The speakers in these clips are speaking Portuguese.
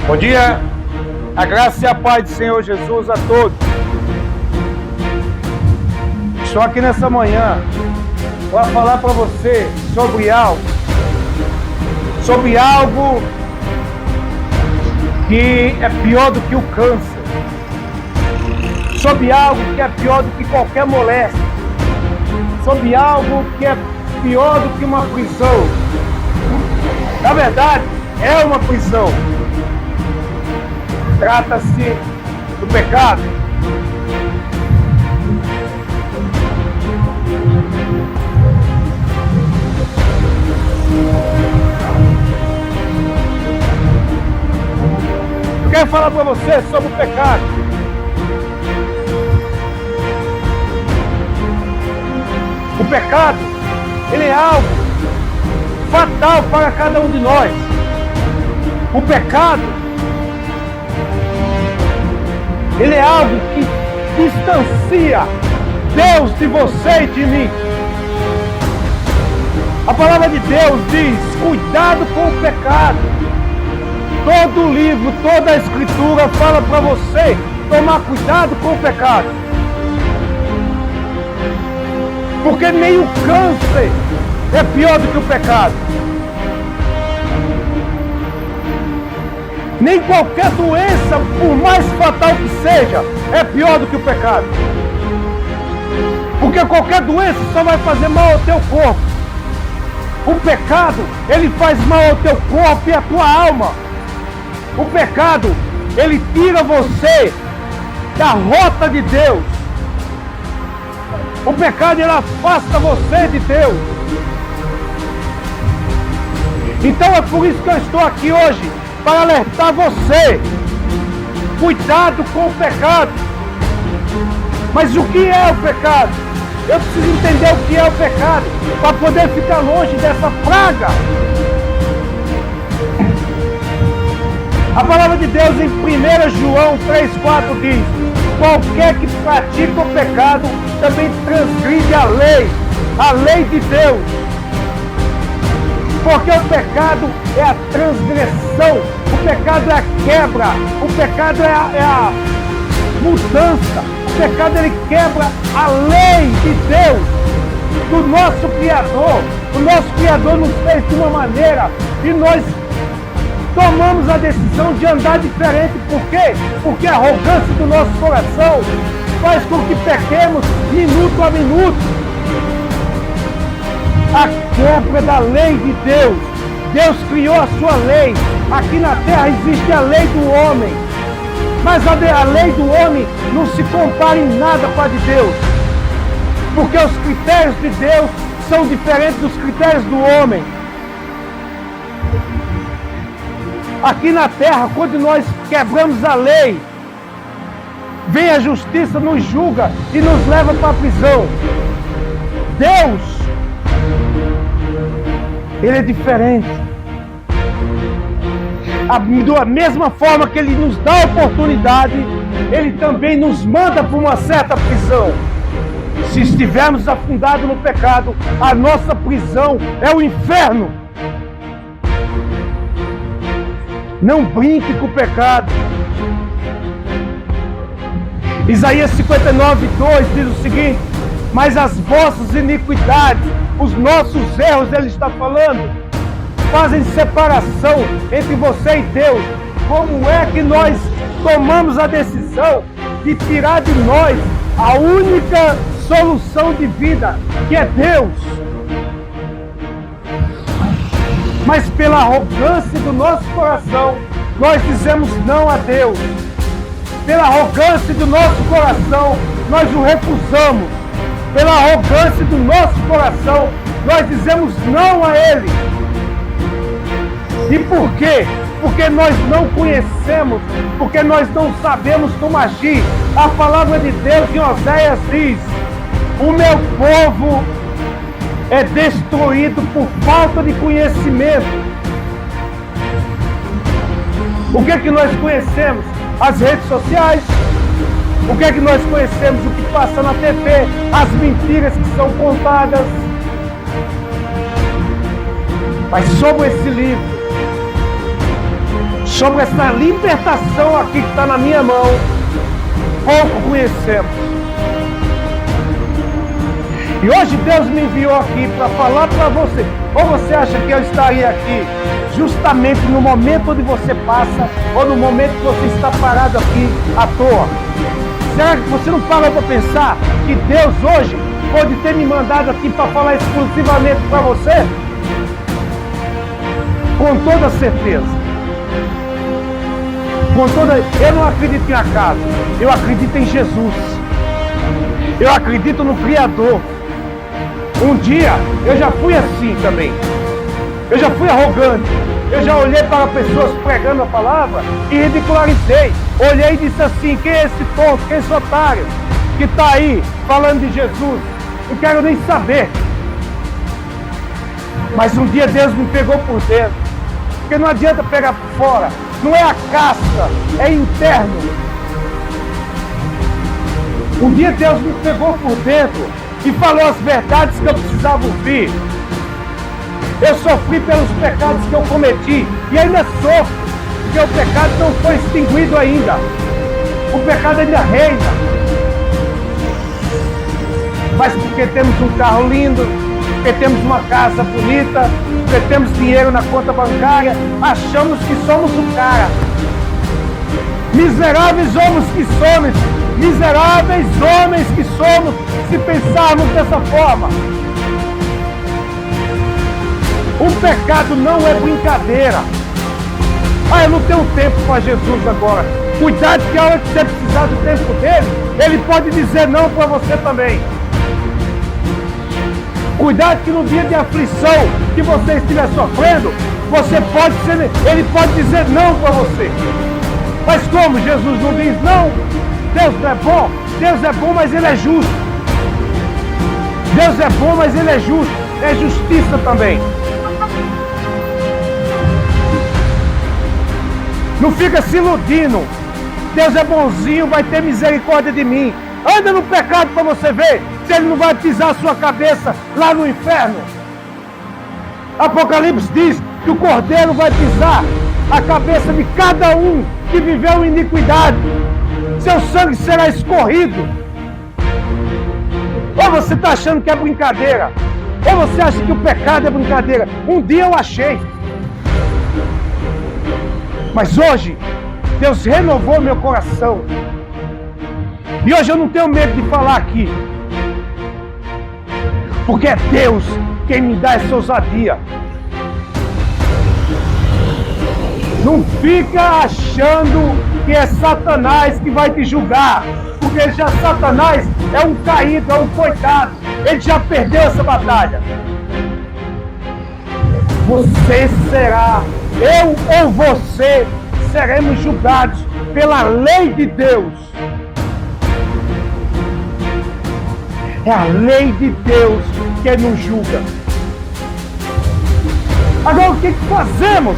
Bom dia, a graça e a paz do Senhor Jesus a todos. Estou aqui nessa manhã para falar para você sobre algo que é pior do que o câncer, sobre algo que é pior do que qualquer moléstia, sobre algo que é pior do que uma prisão. Na verdade, é uma prisão. Trata-se do pecado. Eu quero falar para você sobre o pecado. O pecado, ele é algo fatal para cada um de nós. O pecado, ele é algo que distancia Deus de você e de mim. A palavra de Deus diz: cuidado com o pecado. Todo o livro, toda a escritura fala para você tomar cuidado com o pecado. Porque nem o câncer é pior do que o pecado. Nem qualquer doença, por mais fatal que seja, é pior do que o pecado. Porque qualquer doença só vai fazer mal ao teu corpo. O pecado, ele faz mal ao teu corpo e à tua alma. O pecado, ele tira você da rota de Deus. O pecado, ele afasta você de Deus. Então é por isso que eu estou aqui hoje, para alertar você. Cuidado com o pecado. Mas o que é o pecado? Eu preciso entender o que é o pecado para poder ficar longe dessa praga. A palavra de Deus em 1 João 3,4 diz: qualquer que pratica o pecado também transgride a lei de Deus. Porque o pecado é a transgressão, o pecado é a quebra, o pecado é a mudança, o pecado ele quebra a lei de Deus, do nosso Criador. O nosso Criador nos fez de uma maneira e nós tomamos a decisão de andar diferente. Por quê? Porque a arrogância do nosso coração faz com que pequemos minuto a minuto. A quebra da lei de Deus. Deus criou a sua lei. Aqui na terra existe a lei do homem. Mas a lei do homem não se compara em nada com a de Deus. Porque os critérios de Deus são diferentes dos critérios do homem. Aqui na terra, quando nós quebramos a lei, vem a justiça, nos julga e nos leva para a prisão. Deus, ele é diferente. Da mesma forma que ele nos dá a oportunidade, ele também nos manda para uma certa prisão. Se estivermos afundados no pecado, a nossa prisão é o inferno. Não brinque com o pecado. Isaías 59:2 diz o seguinte: mas as vossas iniquidades, os nossos erros, ele está falando, fazem separação entre você e Deus. Como é que nós tomamos a decisão de tirar de nós a única solução de vida, que é Deus? Mas pela arrogância do nosso coração, nós dizemos não a Deus. Pela arrogância do nosso coração, nós o recusamos. Pela arrogância do nosso coração, nós dizemos não a Ele. E por quê? Porque nós não conhecemos, porque nós não sabemos como agir. A palavra de Deus em Oséias diz: o meu povo é destruído por falta de conhecimento. O que é que nós conhecemos? As redes sociais. O que é que nós conhecemos? O que passa na TV, as mentiras que são contadas. Mas sobre esse livro, sobre essa libertação aqui que está na minha mão, pouco conhecemos. E hoje Deus me enviou aqui para falar para você. Ou você acha que eu estaria aqui justamente no momento onde você passa, ou no momento que você está parado aqui à toa? Será que você não para para pensar que Deus hoje pode ter me mandado aqui para falar exclusivamente para você? Com toda certeza. Eu não acredito em acaso, eu acredito em Jesus. Eu acredito no Criador. Um dia eu já fui assim também. Eu já fui arrogante. Eu já olhei para pessoas pregando a palavra e ridicularizei. Olhei e disse assim: quem é esse tonto, quem é esse otário que está aí falando de Jesus? Não quero nem saber. Mas um dia Deus me pegou por dentro. Porque não adianta pegar por fora. Não é a casca, é interno. Um dia Deus me pegou por dentro e falou as verdades que eu precisava ouvir. Eu sofri pelos pecados que eu cometi e ainda sofro, porque o pecado não foi extinguido ainda. O pecado ainda reina. Mas porque temos um carro lindo, porque temos uma casa bonita, porque temos dinheiro na conta bancária, achamos que somos o cara. Miseráveis homens que somos, miseráveis homens que somos, se pensarmos dessa forma. O pecado não é brincadeira. Ah, eu não tenho tempo para Jesus agora. Cuidado que a hora que você precisar do tempo dele, ele pode dizer não para você também. Cuidado que no dia de aflição que você estiver sofrendo, ele pode dizer não para você. Mas como Jesus não diz não? Deus não é bom? Deus é bom, mas Ele é justo. Deus é bom, mas Ele é justo. É justiça também. Não fica se iludindo. Deus é bonzinho, vai ter misericórdia de mim. Anda no pecado para você ver se Ele não vai pisar a sua cabeça lá no inferno. Apocalipse diz que o Cordeiro vai pisar a cabeça de cada um que viveu em iniquidade. Seu sangue será escorrido. Ou você está achando que é brincadeira, ou você acha que o pecado é brincadeira. Um dia eu achei. Mas hoje, Deus renovou meu coração. E hoje eu não tenho medo de falar aqui. Porque é Deus quem me dá essa ousadia. Não fica achando que é Satanás que vai te julgar. Porque já Satanás é um caído, é um coitado. Ele já perdeu essa batalha. Você será, eu ou você, seremos julgados pela lei de Deus. É a lei de Deus que nos julga. Agora o que fazemos?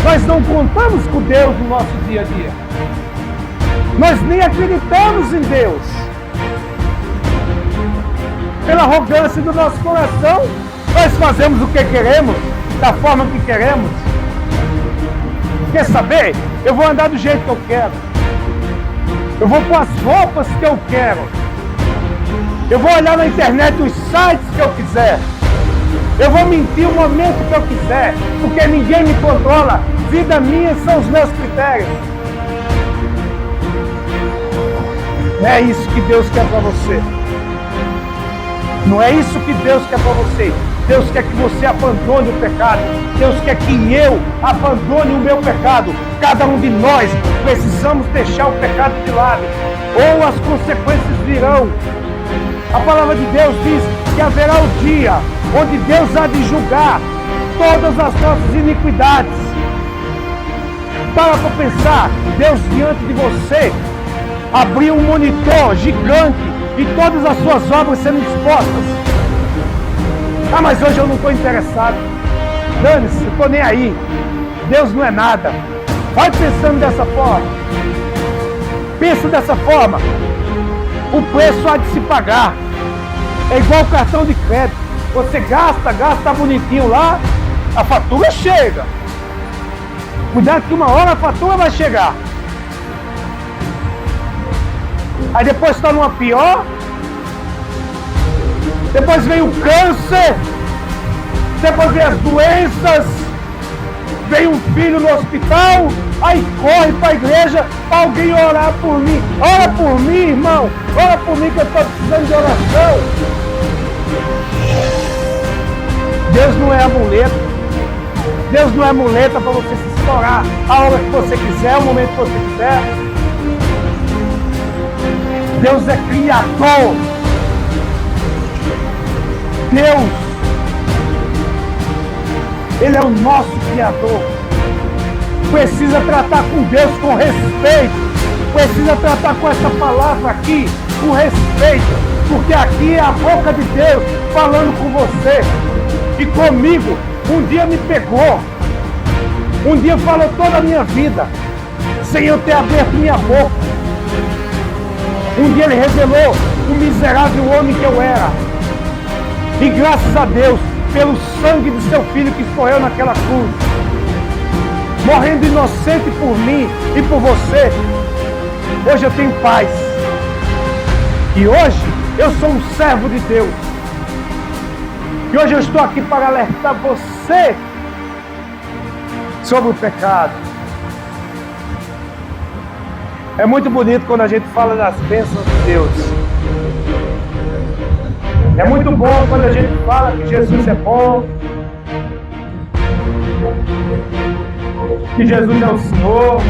Nós não contamos com Deus no nosso dia a dia. Nós nem acreditamos em Deus. Pela arrogância do nosso coração, nós fazemos o que queremos, da forma que queremos. Quer saber? Eu vou andar do jeito que eu quero. Eu vou com as roupas que eu quero. Eu vou olhar na internet os sites que eu quiser. Eu vou mentir o momento que eu quiser, porque ninguém me controla. Vida minha são os meus critérios. Não é isso que Deus quer para você. Não é isso que Deus quer para você. Deus quer que você abandone o pecado. Deus quer que eu abandone o meu pecado. Cada um de nós precisamos deixar o pecado de lado, ou as consequências virão. A palavra de Deus diz que haverá o dia onde Deus há de julgar todas as nossas iniquidades. Para pensar, Deus diante de você abriu um monitor gigante e todas as suas obras sendo expostas. Ah, mas hoje eu não estou interessado. Dane-se, eu estou nem aí. Deus não é nada. Vai pensando dessa forma. Pensa dessa forma. O preço há de se pagar. É igual o cartão de crédito. Você gasta bonitinho lá, a fatura chega. Cuidado que uma hora a fatura vai chegar. Aí depois está numa pior. Depois vem o câncer. Depois vem as doenças. Vem um filho no hospital. Aí corre para a igreja para alguém orar por mim. Ora por mim, irmão. Ora por mim que eu estou precisando de oração. Deus não é amuleto. Deus não é muleta para você se estourar a hora que você quiser, o momento que você quiser. Deus é criador. Deus, Ele é o nosso criador. Precisa tratar com Deus com respeito. Precisa tratar com essa palavra aqui com respeito. Porque aqui é a boca de Deus falando com você. E comigo, um dia me pegou. Um dia falou toda a minha vida, sem eu ter aberto minha boca. Um dia Ele revelou o miserável homem que eu era. E graças a Deus, pelo sangue do seu filho que escorreu naquela cruz, morrendo inocente por mim e por você, hoje eu tenho paz. E hoje eu sou um servo de Deus. E hoje eu estou aqui para alertar você sobre o pecado. É muito bonito quando a gente fala das bênçãos de Deus. É muito bom quando a gente fala que Jesus é bom, que Jesus é o Senhor,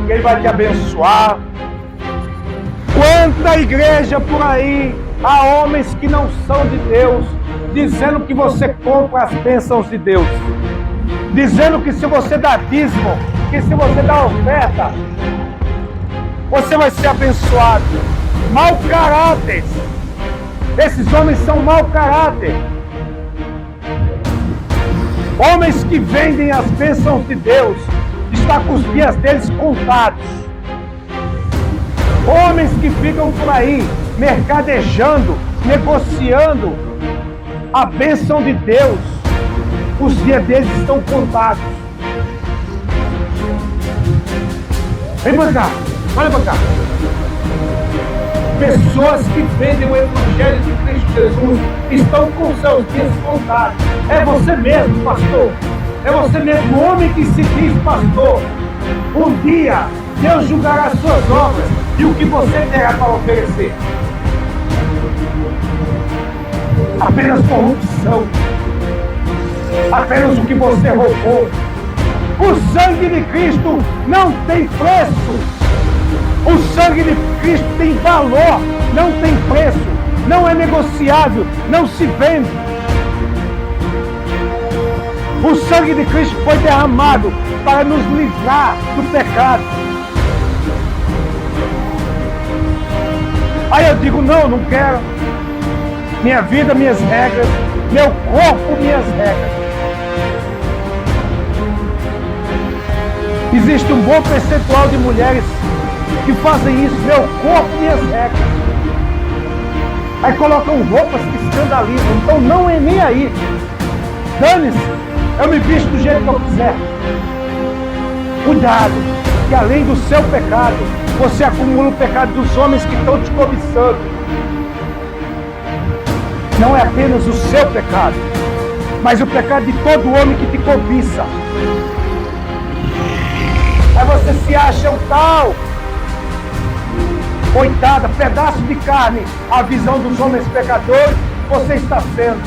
que Ele vai te abençoar. Quanta igreja por aí, há homens que não são de Deus, dizendo que você compra as bênçãos de Deus, dizendo que se você dá dízimo, que se você dá oferta, você vai ser abençoado. Mau caráter. Esses homens são mau caráter. Homens que vendem as bênçãos de Deus, está com os dias deles contados. Homens que ficam por aí mercadejando, negociando a bênção de Deus, os dias deles estão contados. Vem pra cá, olha pra cá. Pessoas que vendem o Evangelho de Cristo Jesus estão com seus dias contados. É você mesmo, pastor. É você mesmo, homem que se diz pastor. Um dia Deus julgará as suas obras e o que você terá para oferecer. Apenas corrupção. Apenas o que você roubou. O sangue de Cristo não tem preço. O sangue de Cristo tem valor, não tem preço, não é negociável, não se vende. O sangue de Cristo foi derramado para nos livrar do pecado. Aí eu digo, não quero. Minha vida, minhas regras, meu corpo, minhas regras. Existe um bom percentual de mulheres que fazem isso, meu corpo, minhas regras. Aí colocam roupas que escandalizam, então não é nem aí. Dane-se, eu me visto do jeito que eu quiser. Cuidado, que além do seu pecado, você acumula o pecado dos homens que estão te cobiçando. Não é apenas o seu pecado, mas o pecado de todo homem que te cobiça. Aí você se acha um tal, coitada, pedaço de carne, a visão dos homens pecadores, você está sendo.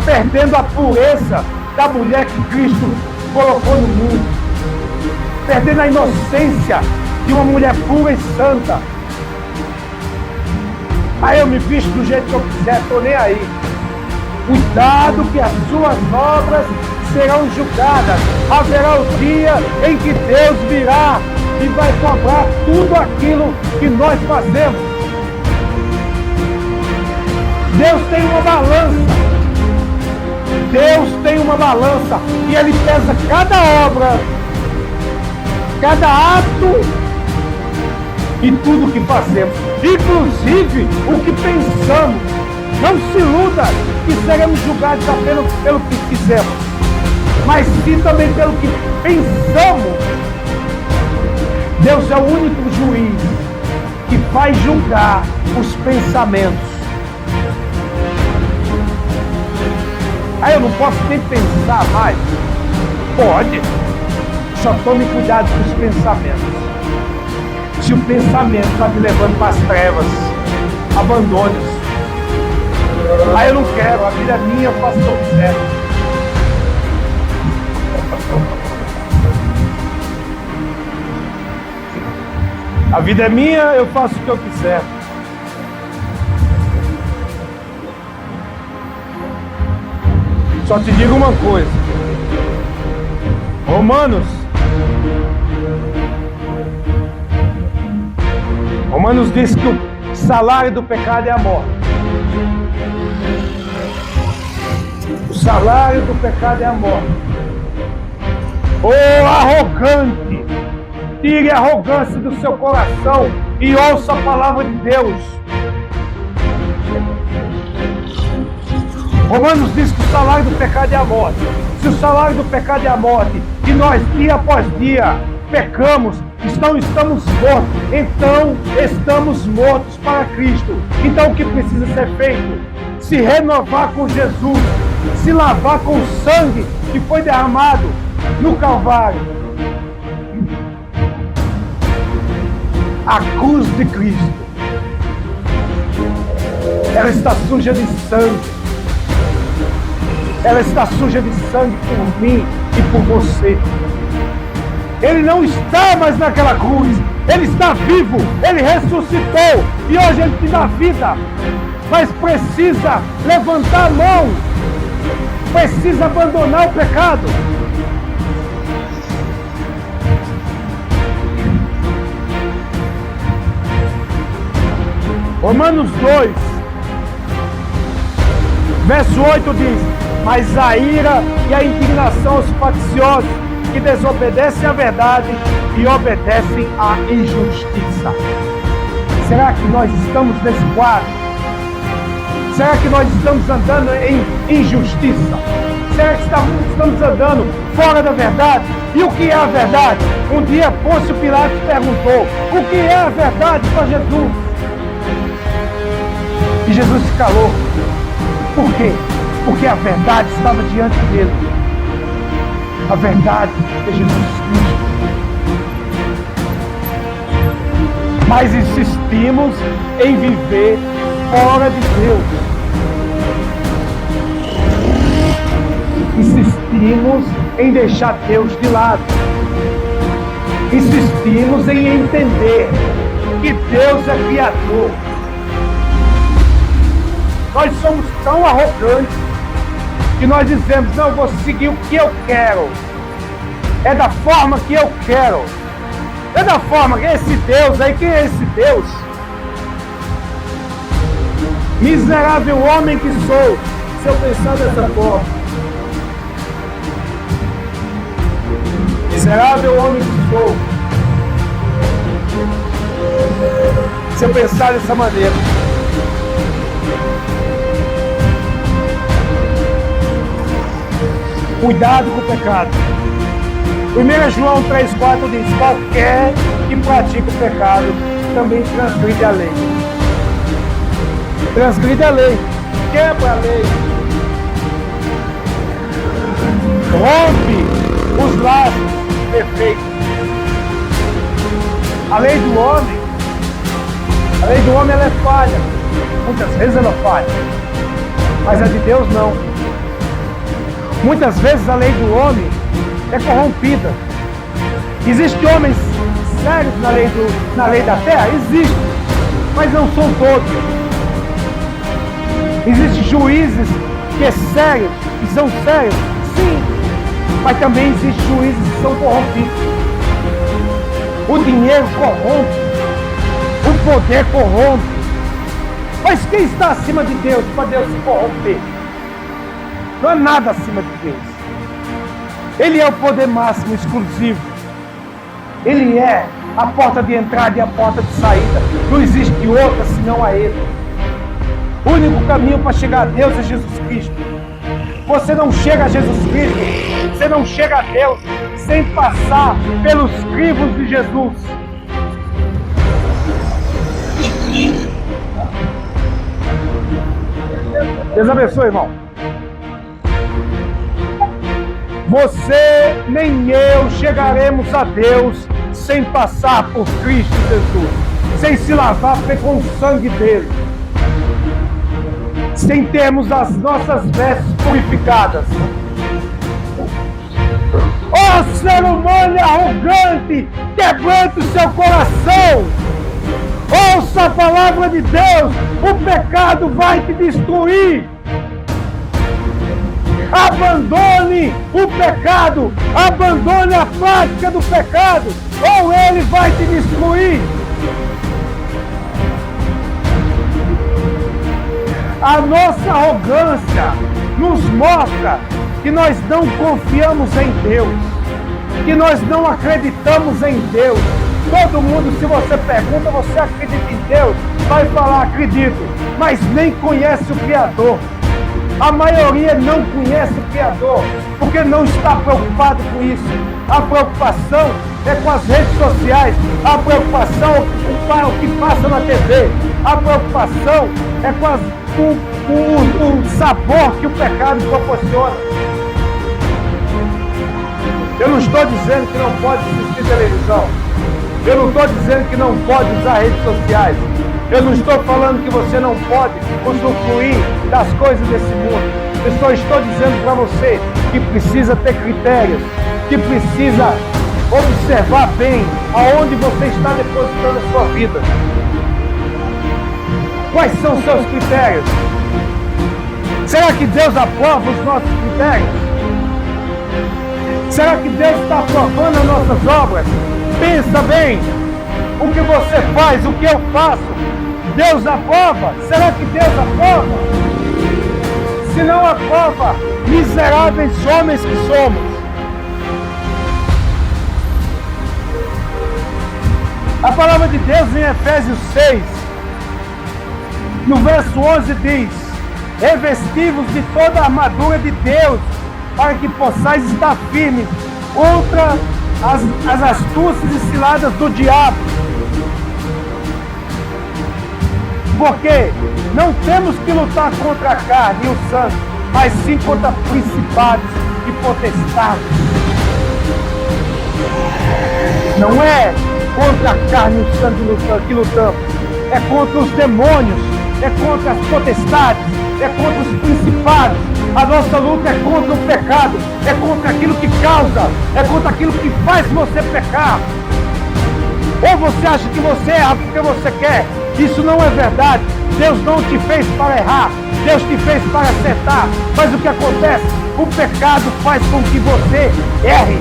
perdendo a pureza da mulher que Cristo colocou no mundo, perdendo a inocência de uma mulher pura e santa. Aí eu me visto do jeito que eu quiser, estou nem aí. Cuidado que as suas obras serão julgadas. Haverá o dia em que Deus virá e vai cobrar tudo aquilo que nós fazemos. Deus tem uma balança. Deus tem uma balança e Ele pesa cada obra, cada ato e tudo que fazemos, inclusive o que pensamos. Não se iluda que seremos julgados apenas pelo que fizemos, mas sim também pelo que pensamos. Deus é o único juiz que vai julgar os pensamentos. Aí eu não posso nem pensar mais. Pode. Só tome cuidado com os pensamentos. Se o pensamento está me levando para as trevas, abandone-os. Aí eu não quero, a vida é minha, eu faço o que eu quiser. A vida é minha, eu faço o que eu quiser. Só te digo uma coisa. Romanos diz que o salário do pecado é a morte. O salário do pecado é a morte. Ô arrogante, tire a arrogância do seu coração e ouça a palavra de Deus. Romanos diz que o salário do pecado é a morte. Se o salário do pecado é a morte, e nós dia após dia pecamos, estamos mortos, então estamos mortos para Cristo. Então o que precisa ser feito? Se renovar com Jesus, se lavar com o sangue que foi derramado no Calvário. A cruz de Cristo, ela está suja de sangue. Ela está suja de sangue por mim e por você. Ele não está mais naquela cruz. Ele está vivo. Ele ressuscitou. E hoje Ele te dá vida. Mas precisa levantar a mão. Precisa abandonar o pecado. Romanos 2, verso 8 diz: mas a ira e a indignação aos facciosos que desobedecem à verdade e obedecem à injustiça. Será que nós estamos nesse quadro? Será que nós estamos andando em injustiça? Será que estamos andando fora da verdade? E o que é a verdade? Um dia Pôncio Pilatos perguntou: o que é a verdade para Jesus? E Jesus se calou. Por quê? Porque a verdade estava diante dele. A verdade é Jesus Cristo. Mas insistimos em viver fora de Deus. Insistimos em deixar Deus de lado. Insistimos em entender que Deus é criador. Nós somos tão arrogantes que nós dizemos: não, eu vou seguir o que eu quero. É da forma que eu quero. É da forma que esse Deus aí, quem é esse Deus? Miserável homem que sou, se eu pensar dessa forma. Miserável homem que sou, se eu pensar dessa maneira. Cuidado com o pecado. 1 João 3,4 diz: qualquer que pratica o pecado também transgride a lei. Transgride a lei, quebra a lei, rompe os laços perfeitos. A lei do homem ela é falha. Muitas vezes ela falha, mas a de Deus não. Muitas vezes a lei do homem é corrompida. Existem homens sérios na lei da terra? Existem, mas não são todos. Existem juízes que é sérios, que são sérios, sim, mas também existem juízes que são corrompidos. O dinheiro corrompe, o poder corrompe. Mas quem está acima de Deus para Deus se corromper? Não há nada acima de Deus. Ele é o poder máximo, exclusivo. Ele é a porta de entrada e a porta de saída. Não existe outra senão a Ele. O único caminho para chegar a Deus é Jesus Cristo. Você não chega a Jesus Cristo, você não chega a Deus sem passar pelos crivos de Jesus. Deus abençoe, irmão. Você nem eu chegaremos a Deus sem passar por Cristo Jesus, sem se lavar com o sangue dele, sem termos as nossas vestes purificadas. Ó ser humano arrogante, quebrante o seu coração. Ouça a palavra de Deus, o pecado vai te destruir. Abandone o pecado, abandone a prática do pecado, ou ele vai te destruir. A nossa arrogância nos mostra que nós não confiamos em Deus, que nós não acreditamos em Deus. Todo mundo, se você pergunta, você acredita em Deus? Vai falar, acredito, mas nem conhece o Criador. A maioria não conhece o Criador, porque não está preocupado com isso. A preocupação é com as redes sociais, a preocupação é o que passa na TV, a preocupação é com o sabor que o pecado proporciona. Eu não estou dizendo que não pode assistir televisão, eu não estou dizendo que não pode usar redes sociais, eu não estou falando que você não pode usufruir das coisas desse mundo. Eu só estou dizendo para você que precisa ter critérios, que precisa observar bem aonde você está depositando a sua vida. Quais são os seus critérios? Será que Deus aprova os nossos critérios? Será que Deus está aprovando as nossas obras? Pensa bem, o que você faz, o que eu faço, Deus aprova? Será que Deus aprova? Se não aprova, miseráveis homens que somos. A palavra de Deus em Efésios 6, no verso 11 diz: revesti-vos de toda a armadura de Deus, para que possais estar firmes contra as astúcias e ciladas do diabo. Porque não temos que lutar contra a carne e o sangue, mas sim contra principados e potestades. Não é contra a carne e o sangue que lutamos, é contra os demônios, é contra as potestades, é contra os principados. A nossa luta é contra o pecado, é contra aquilo que causa, é contra aquilo que faz você pecar. Ou você acha que você erra porque você quer? Isso não é verdade. Deus não te fez para errar, Deus te fez para acertar. Mas o que acontece? O pecado faz com que você erre,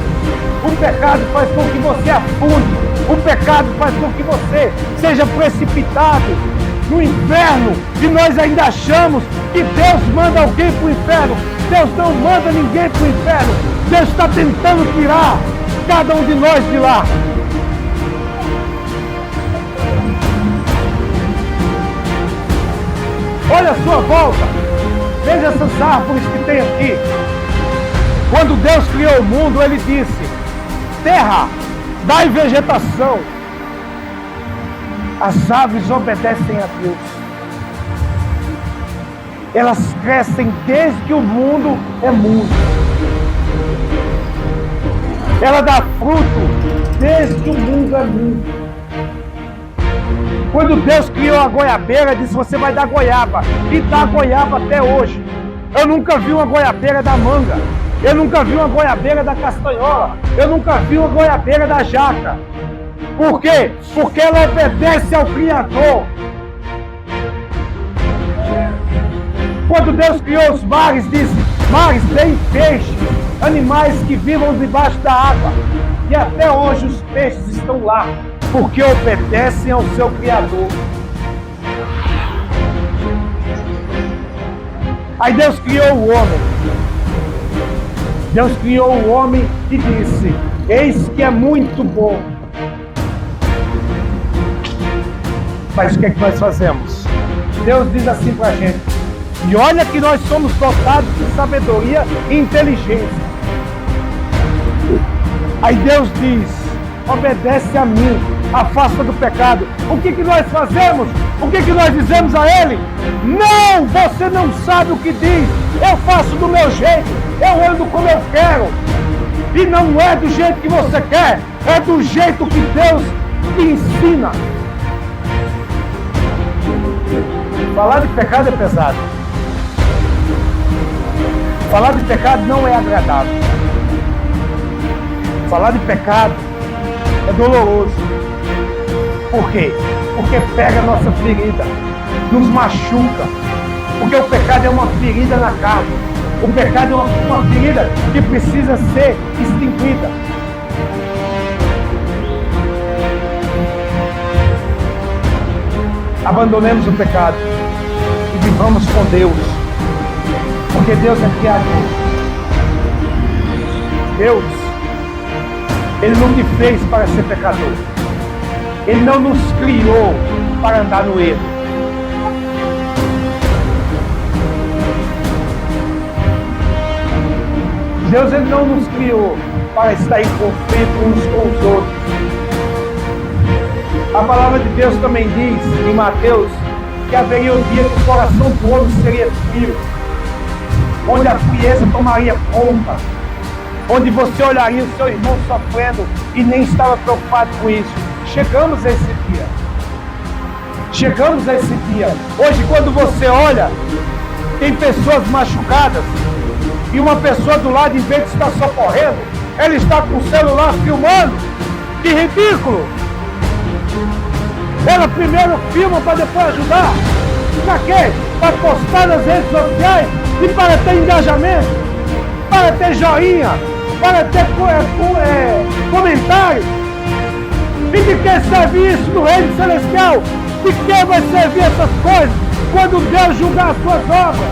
o pecado faz com que você afunde, o pecado faz com que você seja precipitado no inferno. E nós ainda achamos que Deus manda alguém para o inferno. Deus não manda ninguém para o inferno. Deus está tentando tirar cada um de nós de lá. Olha a sua volta, veja essas árvores que tem aqui. Quando Deus criou o mundo, Ele disse: terra, dai vegetação. As aves obedecem a Deus. Elas crescem desde que o mundo é mundo. Ela dá fruto desde que o mundo é mundo. Quando Deus criou a goiabeira, disse: você vai dar goiaba. E dá goiaba até hoje. Eu nunca vi uma goiabeira dar manga. Eu nunca vi uma goiabeira da castanhola. Eu nunca vi uma goiabeira da jaca. Por quê? Porque ela obedece ao Criador. Quando Deus criou os mares, disse: mares, deem peixe, animais que vivam debaixo da água. E até hoje os peixes estão lá, porque obedecem ao seu Criador. Aí Deus criou o homem. Deus criou o homem e disse: eis que é muito bom. Mas o que é que nós fazemos? Deus diz assim pra gente: e olha que nós somos dotados de sabedoria e inteligência. Aí Deus diz: obedece a mim, afasta do pecado. O que nós fazemos? O que nós dizemos a Ele? Não, você não sabe o que diz. Eu faço do meu jeito, eu ando como eu quero. E não é do jeito que você quer, é do jeito que Deus te ensina. Falar de pecado é pesado. Falar de pecado não é agradável. Falar de pecado é doloroso. Por quê? Porque pega a nossa ferida, nos machuca. Porque o pecado é uma ferida na carne. O pecado é uma ferida que precisa ser extinguida. Abandonemos o pecado e vivamos com Deus. Porque Deus é criador. Deus, Ele não te fez para ser pecador. Ele não nos criou para andar no erro. Deus, Ele não nos criou para estar em conflito uns com os outros. A palavra de Deus também diz em Mateus que haveria um dia que o coração do homem seria frio, onde a frieza tomaria conta, onde você olharia o seu irmão sofrendo e nem estava preocupado com isso. Chegamos a esse dia. Chegamos a esse dia. Hoje, quando você olha, tem pessoas machucadas e uma pessoa do lado, em vez de estar socorrendo, ela está com o celular filmando. Que ridículo! Ela primeiro filma para depois ajudar. Para quê? Para postar nas redes sociais e para ter engajamento, para ter joinha, para ter comentário. E de que serve isso no reino celestial? De que vai servir essas coisas quando Deus julgar as suas obras?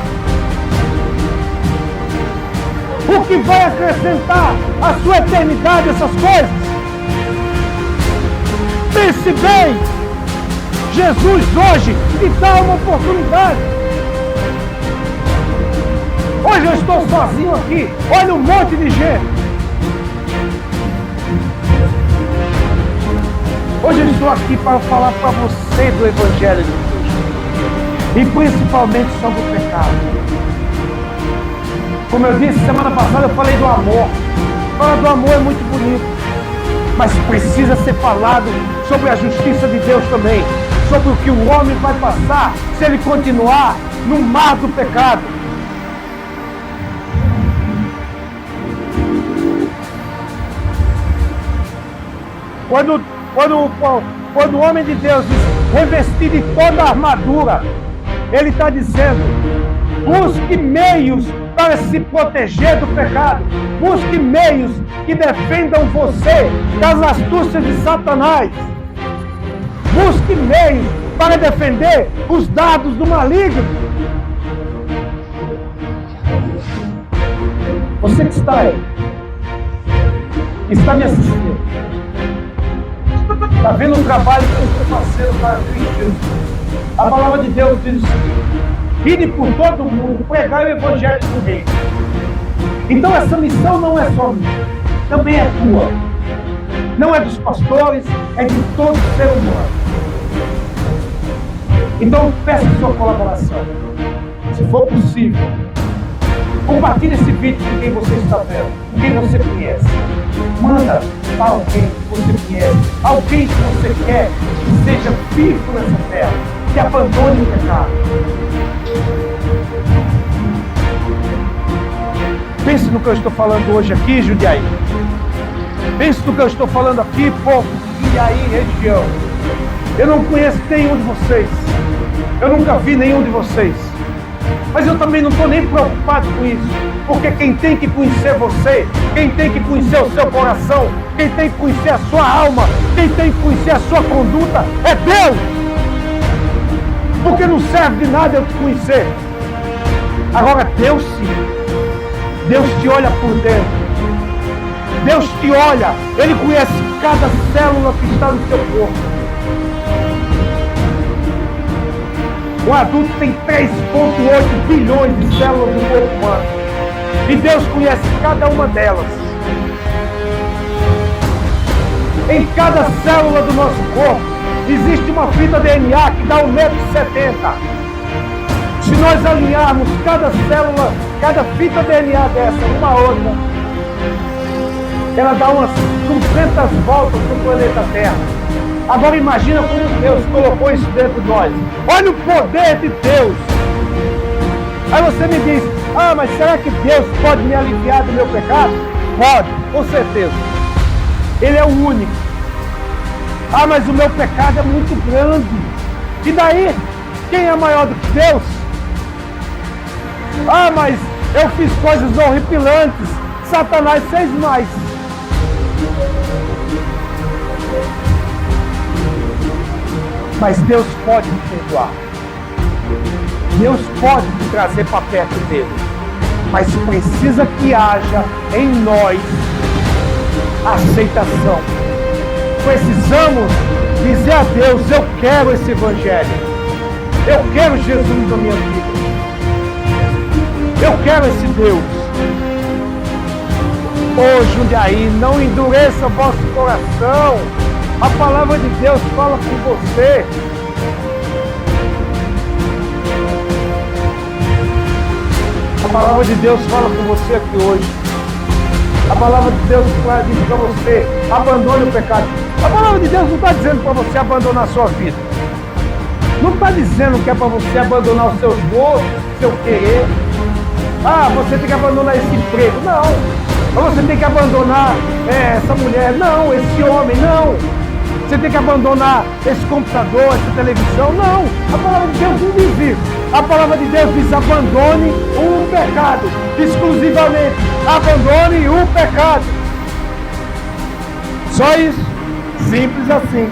O que vai acrescentar à sua eternidade essas coisas? Pense bem. Jesus hoje te dá uma oportunidade. Hoje eu estou sozinho aqui. Olha um monte de gente. Hoje eu estou aqui para falar para você do Evangelho de Deus. E principalmente sobre o pecado. Como eu disse semana passada, eu falei do amor. Falar do amor é muito bonito. Mas precisa ser falado sobre a justiça de Deus também. Sobre o que o homem vai passar se ele continuar no mar do pecado. Quando o homem de Deus diz revestir de toda a armadura, ele está dizendo: busque meios para se proteger do pecado. Busque meios que defendam você das astúcias de Satanás. Busque meios para defender os dados do maligno. Você que está aí, está me assistindo, está vendo o trabalho que eu estou fazendo para Cristo. A palavra de Deus diz o seguinte: ide por todo mundo, pregar o Evangelho do Reino. Então essa missão não é só minha, também é tua. Não é dos pastores, é de todo ser humano. Então peça sua colaboração. Se for possível, compartilhe esse vídeo com quem você está vendo, com quem você conhece. Manda para alguém que você conhece, alguém que você quer que seja vivo nessa terra, que abandone o pecado. Pense no que eu estou falando hoje aqui, Jundiaí. Pense no que eu estou falando aqui, povo de Jundiaí, região. Eu não conheço nenhum de vocês. Eu nunca vi nenhum de vocês. Mas eu também não estou nem preocupado com isso. Porque quem tem que conhecer você, quem tem que conhecer o seu coração, quem tem que conhecer a sua alma, quem tem que conhecer a sua conduta é Deus. Porque não serve de nada eu te conhecer. Agora Deus sim. Deus te olha por dentro. Deus te olha. Ele conhece cada célula que está no seu corpo. O adulto tem 3,8 bilhões de células no corpo humano. E Deus conhece cada uma delas. Em cada célula do nosso corpo existe uma fita DNA que dá 1,70 m. Se nós alinharmos cada célula, cada fita DNA dessa, uma a outra, ela dá umas 200 voltas no planeta Terra. Agora imagina como Deus colocou isso dentro de nós. Olha o poder de Deus. Aí você me diz, mas será que Deus pode me aliviar do meu pecado? Pode, com certeza. Ele é o único. Mas o meu pecado é muito grande. E daí? Quem é maior do que Deus? Mas eu fiz coisas horripilantes. Satanás fez mais. Mas Deus pode me perdoar. Deus pode me trazer para perto dele. Mas precisa que haja em nós aceitação. Precisamos dizer a Deus, eu quero esse evangelho. Eu quero Jesus na minha vida. Eu quero esse Deus. Jundiaí, não endureça vosso coração. A palavra de Deus fala com você. A palavra de Deus fala com você aqui hoje. A palavra de Deus diz para você, abandone o pecado. A palavra de Deus não está dizendo para você abandonar a sua vida. Não está dizendo que é para você abandonar os seus gostos, seu querer. Você tem que abandonar esse emprego. Não. Ou você tem que abandonar essa mulher. Não. Esse homem. Não. Você tem que abandonar esse computador, essa televisão. Não. A palavra de Deus não diz isso. A palavra de Deus diz, abandone o pecado. Exclusivamente. Abandone o pecado. Só isso. Simples assim.